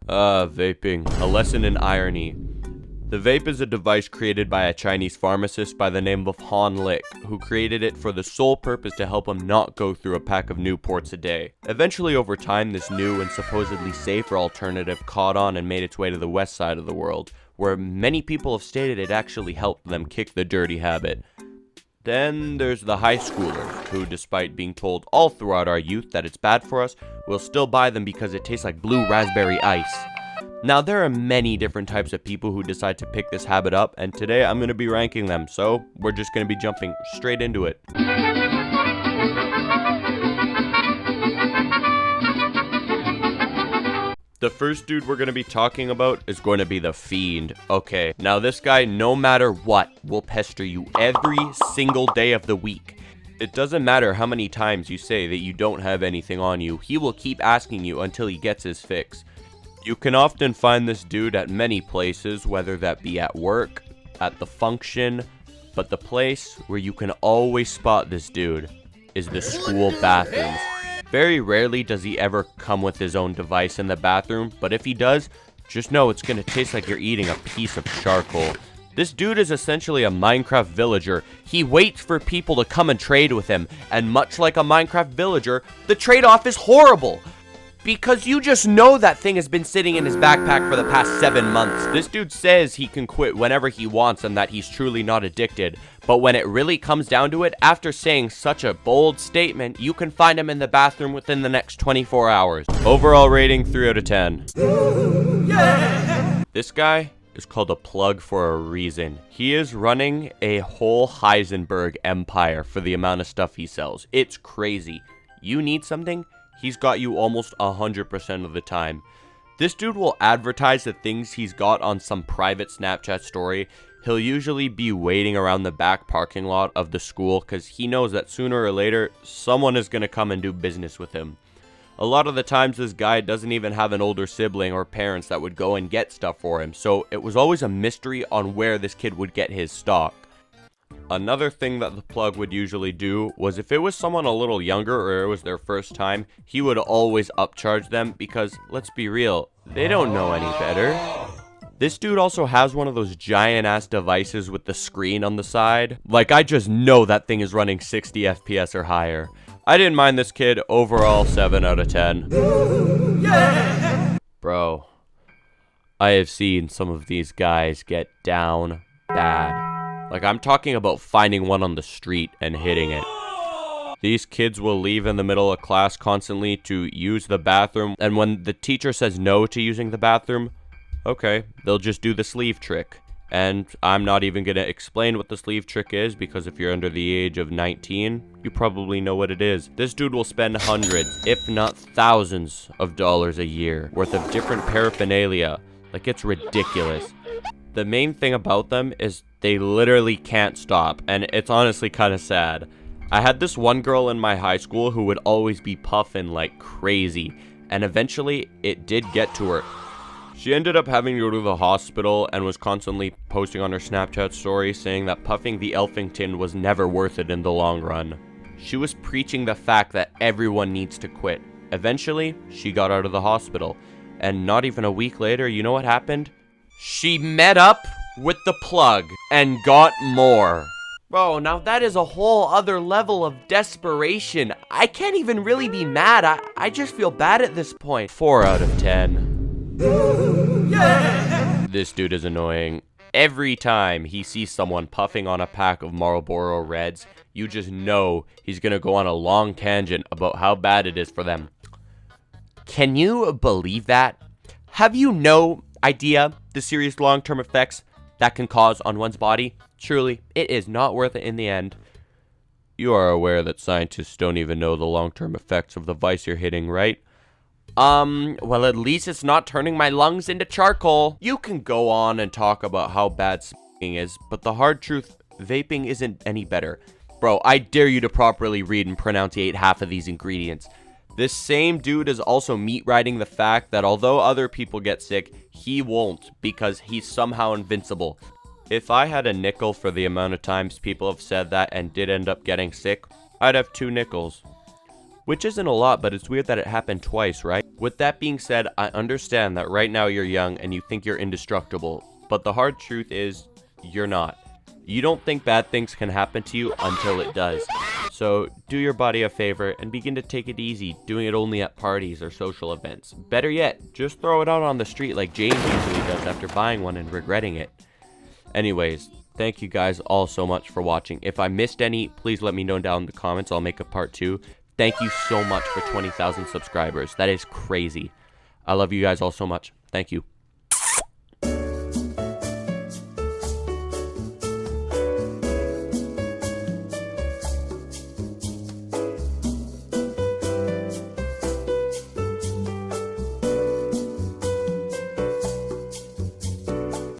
Vaping. A lesson in irony. The vape is a device created by a Chinese pharmacist by the name of Han Lick, who created it for the sole purpose to help him not go through a pack of Newports a day. Eventually, over time, this new and supposedly safer alternative caught on and made its way to the west side of the world, where many people have stated it actually helped them kick the dirty habit. Then there's the high schoolers, who despite being told all throughout our youth that it's bad for us, will still buy them because it tastes like blue raspberry ice. Now there are many different types of people who decide to pick this habit up, and today I'm going to be ranking them, so we're just going to be jumping straight into it. The first dude we're going to be talking about is going to be the Fiend. Okay, now this guy, no matter what, will pester you every single day of the week. It doesn't matter how many times you say that you don't have anything on you, he will keep asking you until he gets his fix. You can often find this dude at many places, whether that be at work, at the function, but the place where you can always spot this dude is the school bathrooms. Very rarely does he ever come with his own device in the bathroom, but if he does, just know it's gonna taste like you're eating a piece of charcoal. This dude is essentially a Minecraft villager. He waits for people to come and trade with him, and much like a Minecraft villager, the trade-off is horrible. Because you just know that thing has been sitting in his backpack for the past 7 months. This dude says he can quit whenever he wants and that he's truly not addicted. But when it really comes down to it, after saying such a bold statement, you can find him in the bathroom within the next 24 hours. Overall rating 3 out of 10. This guy is called a plug for a reason. He is running a whole Heisenberg empire for the amount of stuff he sells. It's crazy. You need something? He's got you almost 100% of the time. This dude will advertise the things he's got on some private Snapchat story. He'll usually be waiting around the back parking lot of the school because he knows that sooner or later, someone is going to come and do business with him. A lot of the times this guy doesn't even have an older sibling or parents that would go and get stuff for him, so it was always a mystery on where this kid would get his stock. Another thing that the plug would usually do was if it was someone a little younger or it was their first time, he would always upcharge them because, let's be real, they don't know any better. This dude also has one of those giant ass devices with the screen on the side. Like, I just know that thing is running 60 FPS or higher. I didn't mind this kid. Overall 7 out of 10. Bro, I have seen some of these guys get down bad. Like, I'm talking about finding one on the street and hitting it. These kids will leave in the middle of class constantly to use the bathroom, and when the teacher says no to using the bathroom, okay, they'll just do the sleeve trick. And I'm not even going to explain what the sleeve trick is, because if you're under the age of 19, you probably know what it is. This dude will spend hundreds, if not thousands of dollars a year worth of different paraphernalia. Like, it's ridiculous. The main thing about them is they literally can't stop, and it's honestly kind of sad. I had this one girl in my high school who would always be puffing like crazy, and eventually it did get to her. She ended up having to go to the hospital and was constantly posting on her Snapchat story saying that puffing the Elfington was never worth it in the long run. She was preaching the fact that everyone needs to quit. Eventually, she got out of the hospital, and not even a week later, you know what happened? She met up with the plug and got more. Bro, now that is a whole other level of desperation. I can't even really be mad. I just feel bad at this point. 4 out of 10. This dude is annoying. Every time he sees someone puffing on a pack of Marlboro Reds, you just know he's gonna go on a long tangent about how bad it is for them. Can you believe that? Have you no idea the serious long-term effects that can cause on one's body? Truly, it is not worth it in the end. You are aware that scientists don't even know the long-term effects of the vice you're hitting, right? Well, at least it's not turning my lungs into charcoal. You can go on and talk about how bad smoking is, but the hard truth, vaping isn't any better. Bro, I dare you to properly read and pronunciate half of these ingredients. This same dude is also meat-riding the fact that although other people get sick, he won't because he's somehow invincible. If I had a nickel for the amount of times people have said that and did end up getting sick, I'd have 2 nickels. which isn't a lot, but it's weird that it happened twice, right? With that being said, I understand that right now you're young and you think you're indestructible, but the hard truth is, you're not. You don't think bad things can happen to you until it does. So do your body a favor and begin to take it easy, doing it only at parties or social events. Better yet, just throw it out on the street like James usually does after buying one and regretting it. Anyways, thank you guys all so much for watching. If I missed any, please let me know down in the comments. I'll make a part 2. Thank you so much for 20,000 subscribers. That is crazy. I love you guys all so much. Thank you.